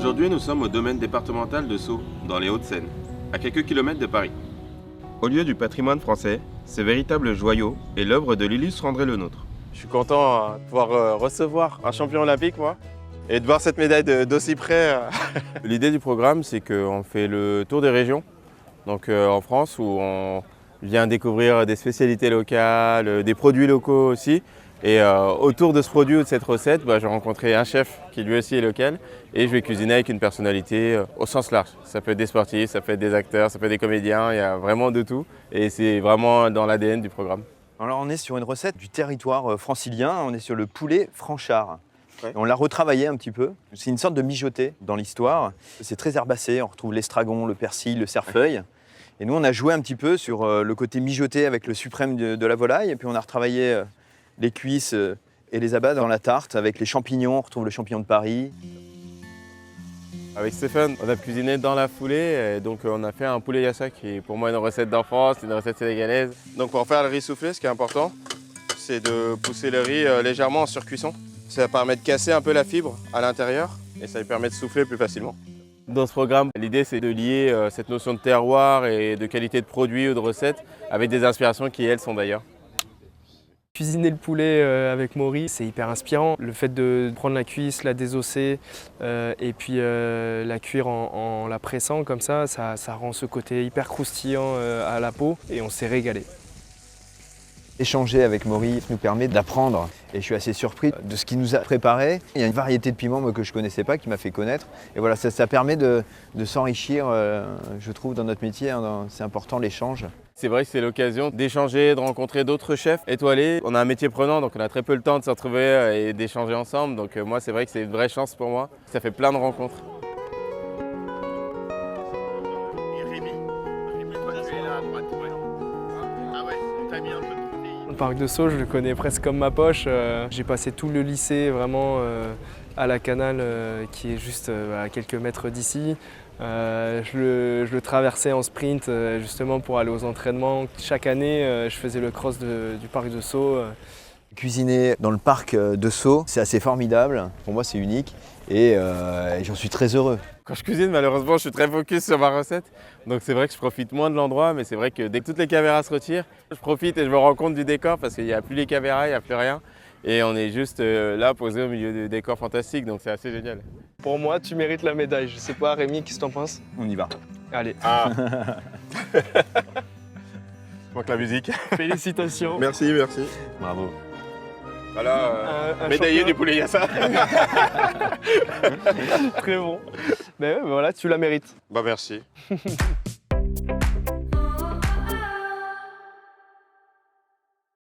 Aujourd'hui, nous sommes au domaine départemental de Sceaux, dans les Hauts-de-Seine, à quelques kilomètres de Paris. Au lieu du patrimoine français, ce véritable joyau est l'œuvre de l'illustre André Le Nôtre. Je suis content de pouvoir recevoir un champion olympique, moi, et de voir cette médaille d'aussi près. L'idée du programme, c'est qu'on fait le tour des régions, donc en France, où on vient découvrir des spécialités locales, des produits locaux aussi. Et autour de ce produit ou de cette recette, je vais rencontrer un chef qui lui aussi est local et je vais cuisiner avec une personnalité au sens large. Ça peut être des sportifs, ça peut être des acteurs, ça peut être des comédiens, il y a vraiment de tout et c'est vraiment dans l'ADN du programme. Alors on est sur une recette du territoire francilien, on est sur le poulet franchard. Ouais. On l'a retravaillé un petit peu, c'est une sorte de mijoté dans l'histoire. C'est très herbacé, on retrouve l'estragon, le persil, le cerfeuil. Et nous on a joué un petit peu sur le côté mijoté avec le suprême de la volaille et puis on a retravaillé les cuisses et les abats dans la tarte avec les champignons, on retrouve le champignon de Paris. Avec Stéphane, on a cuisiné dans la foulée et donc on a fait un poulet yassa qui est pour moi une recette d'enfance, une recette sénégalaise. Donc pour faire le riz soufflé, ce qui est important, c'est de pousser le riz légèrement en surcuisson. Ça permet de casser un peu la fibre à l'intérieur et ça lui permet de souffler plus facilement. Dans ce programme, l'idée c'est de lier cette notion de terroir et de qualité de produit ou de recette avec des inspirations qui elles sont d'ailleurs. Cuisiner le poulet avec Maury, c'est hyper inspirant. Le fait de prendre la cuisse, la désosser et puis la cuire en la pressant comme ça rend ce côté hyper croustillant à la peau et on s'est régalé. Échanger avec Maury nous permet d'apprendre et je suis assez surpris de ce qu'il nous a préparé. Il y a une variété de piments que je ne connaissais pas, qui m'a fait connaître. Et voilà, ça permet de s'enrichir, je trouve, dans notre métier. C'est important l'échange. C'est vrai que c'est l'occasion d'échanger, de rencontrer d'autres chefs étoilés. On a un métier prenant, donc on a très peu le temps de se retrouver et d'échanger ensemble. Donc moi, c'est vrai que c'est une vraie chance pour moi. Ça fait plein de rencontres. Le parc de Sceaux, je le connais presque comme ma poche. J'ai passé tout le lycée vraiment à la Canale, qui est juste à quelques mètres d'ici. Je le traversais en sprint justement pour aller aux entraînements. Chaque année, je faisais le cross du parc de Sceaux. Cuisiner dans le parc de Sceaux, c'est assez formidable. Pour moi, c'est unique et j'en suis très heureux. Quand je cuisine, malheureusement, je suis très focus sur ma recette. Donc c'est vrai que je profite moins de l'endroit, mais c'est vrai que dès que toutes les caméras se retirent, je profite et je me rends compte du décor parce qu'il n'y a plus les caméras, il n'y a plus rien. Et on est juste là, posé au milieu du décor fantastique, donc c'est assez génial. Pour moi, tu mérites la médaille. Je sais pas, Rémi, qu'est-ce que t'en penses? On y va. Allez. Ah. Manque la musique. Félicitations. Merci, merci. Bravo. Voilà, Un médaillé champion. du poulet yassa. Très bon. Ben ouais, voilà, tu la mérites. Merci.